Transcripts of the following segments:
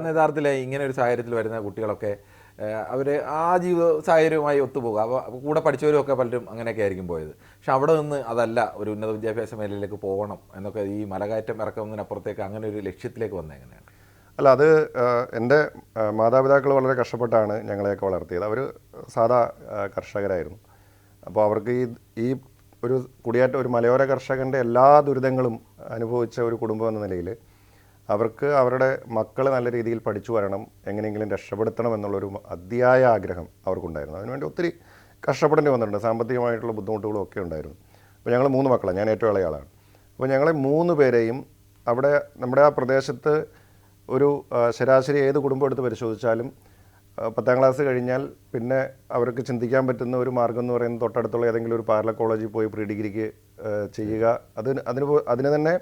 സാധാരണ യഥാർത്ഥത്തിൽ ഇങ്ങനെ ഒരു സാഹചര്യത്തിൽ വരുന്ന കുട്ടികളൊക്കെ അവർ ആ ജീവിത സാഹചര്യവുമായി ഒത്തുപോകുക. അപ്പോൾ കൂടെ പഠിച്ചവരും ഒക്കെ പലരും അങ്ങനെയൊക്കെ ആയിരിക്കും പോയത്. പക്ഷെ അവിടെ നിന്ന് അതല്ല, ഒരു ഉന്നത വിദ്യാഭ്യാസ മേഖലയിലേക്ക് പോകണം എന്നൊക്കെ ഈ മലകയറ്റം ഇറക്കുന്നതിനപ്പുറത്തേക്ക് അങ്ങനെ ഒരു ലക്ഷ്യത്തിലേക്ക് വന്നത് എങ്ങനെയാണ്? അല്ല, അത് എൻ്റെ മാതാപിതാക്കൾ വളരെ കഷ്ടപ്പെട്ടാണ് ഞങ്ങളെയൊക്കെ വളർത്തിയത്. അവർ സാധാ കർഷകരായിരുന്നു. അപ്പോൾ അവർക്ക് ഈ ഒരു ഒരു മലയോര കർഷകൻ്റെ എല്ലാ ദുരിതങ്ങളും അനുഭവിച്ച ഒരു കുടുംബം എന്ന നിലയിൽ അവർക്ക് അവരുടെ മക്കൾ നല്ല രീതിയിൽ പഠിച്ചു വരണം, എങ്ങനെയെങ്കിലും രക്ഷപ്പെടുത്തണം എന്നുള്ളൊരു അതിയായ ആഗ്രഹം അവർക്കുണ്ടായിരുന്നു. അതിനുവേണ്ടി ഒത്തിരി കഷ്ടപ്പെടേണ്ടി വന്നിട്ടുണ്ട്. സാമ്പത്തികമായിട്ടുള്ള ബുദ്ധിമുട്ടുകളും ഒക്കെ ഉണ്ടായിരുന്നു. അപ്പോൾ ഞങ്ങൾ 3 മക്കളാണ്, ഞാൻ ഏറ്റവും ഇളയ ആളാണ്. അപ്പോൾ ഞങ്ങളെ 3 പേരെയും അവിടെ നമ്മുടെ ആ പ്രദേശത്ത് ഒരു ശരാശരി ഏത് കുടുംബം എടുത്ത് പരിശോധിച്ചാലും 10ാം ക്ലാസ് കഴിഞ്ഞാൽ പിന്നെ അവർക്ക് ചിന്തിക്കാൻ പറ്റുന്ന ഒരു മാർഗ്ഗം എന്ന് പറയുന്നത് തൊട്ടടുത്തുള്ള ഏതെങ്കിലും ഒരു പാരലൽ കോളേജിൽ പോയി പ്രീ ഡിഗ്രിക്ക് ചെയ്യുക. അതിന് തന്നെ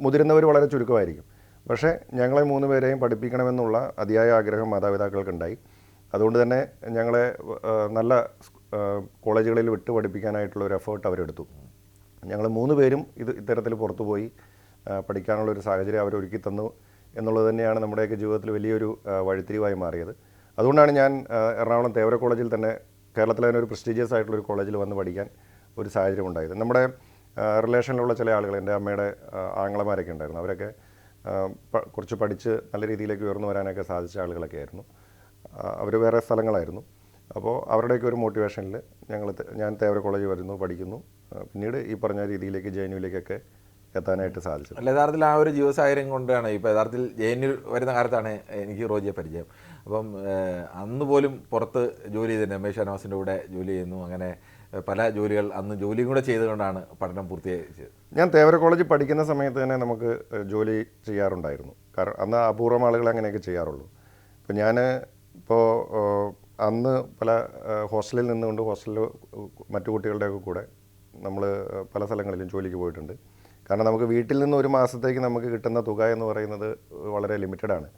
മുതിരുന്നവർ വളരെ ചുരുക്കമായിരിക്കും. പക്ഷേ ഞങ്ങളെ 3 പേരെയും പഠിപ്പിക്കണമെന്നുള്ള അതിയായ ആഗ്രഹം മാതാപിതാക്കൾക്കുണ്ടായി. അതുകൊണ്ട് തന്നെ ഞങ്ങളെ നല്ല കോളേജുകളിൽ വിട്ട് പഠിപ്പിക്കാനായിട്ടുള്ള ഒരു എഫേർട്ട് അവരെടുത്തു. ഞങ്ങൾ 3 പേരും ഇത്തരത്തിൽ പുറത്തു പോയി പഠിക്കാനുള്ളൊരു സാഹചര്യം അവരൊരുക്കി തന്നു എന്നുള്ളത് തന്നെയാണ് നമ്മുടെയൊക്കെ ജീവിതത്തിൽ വലിയൊരു വഴിത്തിരിവായി മാറിയത്. അതുകൊണ്ടാണ് ഞാൻ എറണാകുളം തേവര കോളേജിൽ തന്നെ, കേരളത്തിലെ തന്നെ ഒരു പ്രസ്റ്റീജിയസ് ആയിട്ടുള്ളൊരു കോളേജിൽ വന്ന് പഠിക്കാൻ ഒരു സാഹചര്യം ഉണ്ടായത്. നമ്മുടെ റിലേഷനിലുള്ള ചില ആളുകൾ, എൻ്റെ അമ്മയുടെ ആങ്ങളമാരൊക്കെ ഉണ്ടായിരുന്നു. അവരൊക്കെ കുറച്ച് പഠിച്ച് നല്ല രീതിയിലേക്ക് ഉയർന്നു വരാനൊക്കെ സാധിച്ച ആളുകളൊക്കെ ആയിരുന്നു. അവർ വേറെ സ്ഥലങ്ങളായിരുന്നു. അപ്പോൾ അവരുടെയൊക്കെ ഒരു മോട്ടിവേഷനിൽ ഞാൻ തേവര കോളേജിൽ വരുന്നു, പഠിക്കുന്നു. പിന്നീട് ഈ പറഞ്ഞ രീതിയിലേക്ക് JNUവിലേക്കൊക്കെ എത്താനായിട്ട് സാധിച്ചു. അല്ല, യഥാർത്ഥത്തിൽ ആ ഒരു ജീവിത സാഹചര്യം കൊണ്ടാണ് ഇപ്പോൾ യഥാർത്ഥത്തിൽ JNU വരുന്ന കാലത്താണ് എനിക്ക് റോജിയെ പരിചയം. അപ്പം അന്ന് പോലും പുറത്ത് ജോലി ചെയ്തിട്ടുണ്ട്, രമേശ് ഷാനവാസിൻ്റെ കൂടെ ജോലി ചെയ്യുന്നു. അങ്ങനെ പല ജോലികൾ അന്ന് ജോലിയും കൂടെ ചെയ്തുകൊണ്ടാണ് പഠനം പൂർത്തിയാക്കിയത്. ഞാൻ തേവര കോളേജിൽ പഠിക്കുന്ന സമയത്ത് തന്നെ നമുക്ക് ജോലി ചെയ്യാറുണ്ടായിരുന്നു. കാരണം അന്ന് അപൂർവം ആളുകൾ അങ്ങനെയൊക്കെ ചെയ്യാറുള്ളൂ. ഇപ്പോൾ ഞാൻ അന്ന് പല ഹോസ്റ്റലിൽ നിന്നുകൊണ്ട് ഹോസ്റ്റലിൽ മറ്റു കുട്ടികളുടെയൊക്കെ കൂടെ നമ്മൾ പല സ്ഥലങ്ങളിലും ജോലിക്ക് പോയിട്ടുണ്ട്. കാരണം നമുക്ക് വീട്ടിൽ നിന്ന് ഒരു മാസത്തേക്ക് നമുക്ക് കിട്ടുന്ന തുക എന്ന് പറയുന്നത് വളരെ ലിമിറ്റഡാണ്.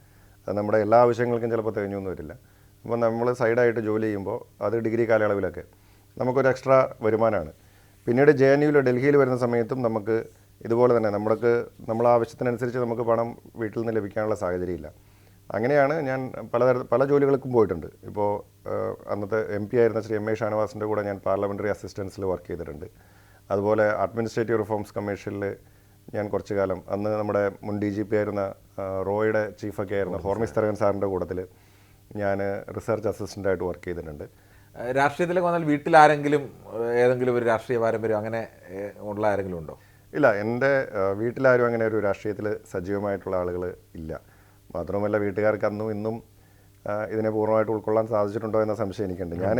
അത് നമ്മുടെ എല്ലാ ആവശ്യങ്ങൾക്കും ചിലപ്പോൾ തികഞ്ഞൊന്നും വരില്ല. അപ്പോൾ നമ്മൾ സൈഡായിട്ട് ജോലി ചെയ്യുമ്പോൾ അത് ഡിഗ്രി കാലയളവിലൊക്കെ നമുക്കൊരു എക്സ്ട്രാ വരുമാനമാണ്. പിന്നീട് JNUവിൽ ഡൽഹിയിൽ വരുന്ന സമയത്തും നമുക്ക് ഇതുപോലെ തന്നെ നമ്മളെ ആവശ്യത്തിനനുസരിച്ച് നമുക്ക് പണം വീട്ടിൽ നിന്ന് ലഭിക്കാനുള്ള സാഹചര്യമില്ല. അങ്ങനെയാണ് ഞാൻ പല ജോലികൾക്കും പോയിട്ടുണ്ട്. ഇപ്പോൾ അന്നത്തെ MP ആയിരുന്ന ശ്രീ M.A. ഷാനവാസിൻ്റെ കൂടെ ഞാൻ പാർലമെൻ്ററി അസിസ്റ്റൻസിൽ വർക്ക് ചെയ്തിട്ടുണ്ട്. അതുപോലെ അഡ്മിനിസ്ട്രേറ്റീവ് റിഫോംസ് കമ്മീഷനിൽ ഞാൻ കുറച്ചു കാലം, അന്ന് നമ്മുടെ മുൻ DGP ആയിരുന്ന റോയുടെ ചീഫൊക്കെ ആയിരുന്ന ഹോർമിസ് തരകൻ സാറിൻ്റെ കൂട്ടത്തിൽ ഞാൻ റിസർച്ച് അസിസ്റ്റൻ്റായിട്ട് വർക്ക് ചെയ്തിട്ടുണ്ട്. രാഷ്ട്രീയത്തിലേക്ക് വന്നാൽ വീട്ടിൽ ആരെങ്കിലും ഏതെങ്കിലും ഒരു രാഷ്ട്രീയ പാരമ്പര്യം അങ്ങനെ ഉള്ള ആരെങ്കിലും ഉണ്ടോ? ഇല്ല, എൻ്റെ വീട്ടിലാരും അങ്ങനെ ഒരു രാഷ്ട്രീയത്തിൽ സജീവമായിട്ടുള്ള ആളുകൾ ഇല്ല. മാത്രമല്ല വീട്ടുകാർക്ക് അന്നും ഇന്നും ഇതിനെ പൂർണ്ണമായിട്ട് ഉൾക്കൊള്ളാൻ സാധിച്ചിട്ടുണ്ടോ എന്ന സംശയം എനിക്കുണ്ട്. ഞാൻ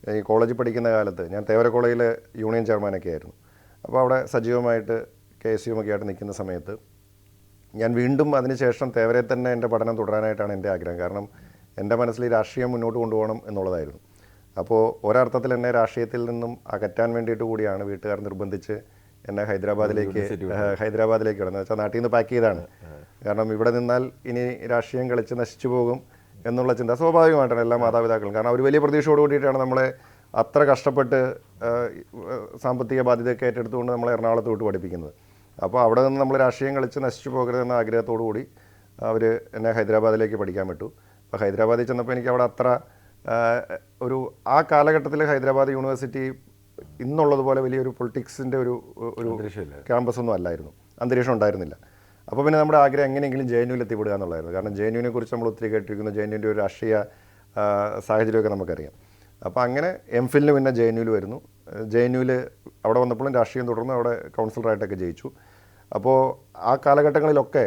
ഈ കോളേജിൽ പഠിക്കുന്ന കാലത്ത് ഞാൻ തേവര കോളേജിലെ യൂണിയൻ ചെയർമാനൊക്കെ ആയിരുന്നു. അപ്പോൾ അവിടെ സജീവമായിട്ട് KSU ഒക്കെ ആയിട്ട് നിൽക്കുന്ന സമയത്ത് ഞാൻ വീണ്ടും അതിനുശേഷം തേവരയിൽ തന്നെ എൻ്റെ പഠനം തുടരാനായിട്ടാണ് എൻ്റെ ആഗ്രഹം. കാരണം എൻ്റെ മനസ്സിൽ ഈ രാഷ്ട്രീയം മുന്നോട്ട് കൊണ്ടുപോകണം എന്നുള്ളതായിരുന്നു. അപ്പോൾ ഒരർത്ഥത്തിൽ എന്നെ രാഷ്ട്രീയത്തിൽ നിന്നും അകറ്റാൻ വേണ്ടിയിട്ട് കൂടിയാണ് വീട്ടുകാർ നിർബന്ധിച്ച് എന്നെ ഹൈദരാബാദിലേക്ക് കിടന്നത്. വെച്ചാൽ നാട്ടിൽ നിന്ന് പാക്ക് ചെയ്താണ്. കാരണം ഇവിടെ നിന്നാൽ ഇനി രാഷ്ട്രീയം കളിച്ച് നശിച്ചു പോകും എന്നുള്ള ചിന്ത സ്വാഭാവികമായിട്ടാണ് എല്ലാ മാതാപിതാക്കളും. കാരണം അവർ വലിയ പ്രതീക്ഷയോട് കൂടിയിട്ടാണ് നമ്മളെ അത്ര കഷ്ടപ്പെട്ട് സാമ്പത്തിക ബാധ്യതയൊക്കെ ഏറ്റെടുത്തുകൊണ്ട് നമ്മളെ എറണാകുളത്ത് വിട്ട് പഠിപ്പിക്കുന്നത്. അപ്പോൾ അവിടെ നിന്ന് നമ്മൾ രാഷ്ട്രീയം കളിച്ച് നശിച്ചു പോകരുതെന്ന ആഗ്രഹത്തോടു കൂടി അവർ എന്നെ ഹൈദരാബാദിലേക്ക് പഠിക്കാൻ വിട്ടു. അപ്പോൾ ഹൈദരാബാദിൽ ചെന്നപ്പോൾ എനിക്ക് അവിടെ അത്ര ആ കാലഘട്ടത്തിൽ ഹൈദരാബാദ് യൂണിവേഴ്സിറ്റി ഇന്നുള്ളതുപോലെ വലിയൊരു പൊളിറ്റിക്സിൻ്റെ ഒരു ക്യാമ്പസൊന്നും അല്ലായിരുന്നു, അന്തരീക്ഷം ഉണ്ടായിരുന്നില്ല. അപ്പോൾ പിന്നെ നമ്മുടെ ആഗ്രഹം എങ്ങനെയെങ്കിലും JNUവിൽ എത്തിപ്പെടുക എന്നുള്ളതായിരുന്നു. കാരണം JNUവിനെ കുറിച്ച് നമ്മൾ ഒത്തിരി കേട്ടിരിക്കുന്നു, JNUവിൻ്റെ ഒരു രാഷ്ട്രീയ സാഹചര്യമൊക്കെ നമുക്കറിയാം. അപ്പോൾ അങ്ങനെ MPhilന് പിന്നെ JNUവിൽ വരുന്നു. JNUവിൽ അവിടെ വന്നപ്പോഴും രാഷ്ട്രീയം തുടർന്ന് അവിടെ കൗൺസിലറായിട്ടൊക്കെ ജയിച്ചു. അപ്പോൾ ആ കാലഘട്ടങ്ങളിലൊക്കെ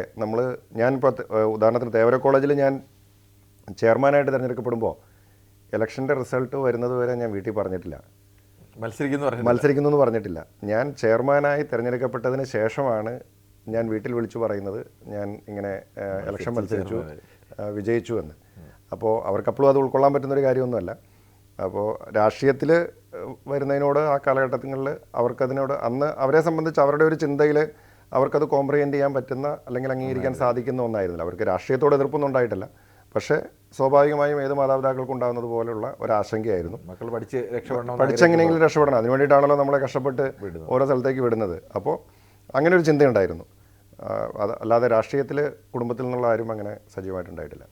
ഞാനിപ്പോൾ ഉദാഹരണത്തിന് തേവര കോളേജിൽ ഞാൻ ചെയർമാനായിട്ട് തിരഞ്ഞെടുക്കപ്പെടുമ്പോൾ ഇലക്ഷൻ്റെ റിസൾട്ട് വരുന്നത് വരെ ഞാൻ വീട്ടിൽ പറഞ്ഞിട്ടില്ല, മത്സരിക്കുന്നു എന്ന് പറഞ്ഞിട്ടില്ല. ഞാൻ ചെയർമാനായി തിരഞ്ഞെടുക്കപ്പെട്ടതിന് ശേഷമാണ് ഞാൻ വീട്ടിൽ വിളിച്ചു പറയുന്നത് ഞാൻ ഇങ്ങനെ ഇലക്ഷൻ മത്സരിച്ചു, വിജയിച്ചു എന്ന്. അപ്പോൾ അവർക്കപ്പോഴും അത് ഉൾക്കൊള്ളാൻ പറ്റുന്നൊരു കാര്യമൊന്നുമല്ല. അപ്പോൾ രാഷ്ട്രീയത്തിൽ വരുന്നതിനോട് ആ കാലഘട്ടങ്ങളിൽ അവർക്കതിനോട് അന്ന് അവരെ സംബന്ധിച്ച് അവരുടെ ഒരു ചിന്തയിൽ അവർക്കത് കോംപ്രിഹെൻഡ് ചെയ്യാൻ പറ്റുന്ന അല്ലെങ്കിൽ അംഗീകരിക്കാൻ സാധിക്കുന്ന ഒന്നായിരുന്നില്ല. അവർക്ക് രാഷ്ട്രീയത്തോട് എതിർപ്പൊന്നും ഉണ്ടായിട്ടില്ല. പക്ഷേ സ്വാഭാവികമായും ഏത് മാതാപിതാക്കൾക്കും ഉണ്ടാകുന്നത് പോലെയുള്ള ഒരാശങ്കയായിരുന്നു. മക്കൾ പഠിച്ചെങ്ങനെയെങ്കിലും രക്ഷപ്പെടണം, അതിനുവേണ്ടിയിട്ടാണല്ലോ നമ്മളെ കഷ്ടപ്പെട്ട് ഓരോ സ്ഥലത്തേക്ക് വിടുന്നത്. അപ്പോൾ അങ്ങനെ ഒരു ചിന്തയുണ്ടായിരുന്നു. അത് അല്ലാതെ രാഷ്ട്രീയത്തിൽ കുടുംബത്തിൽ നിന്നുള്ള ആരും അങ്ങനെ സജീവമായിട്ടുണ്ടായിട്ടില്ല.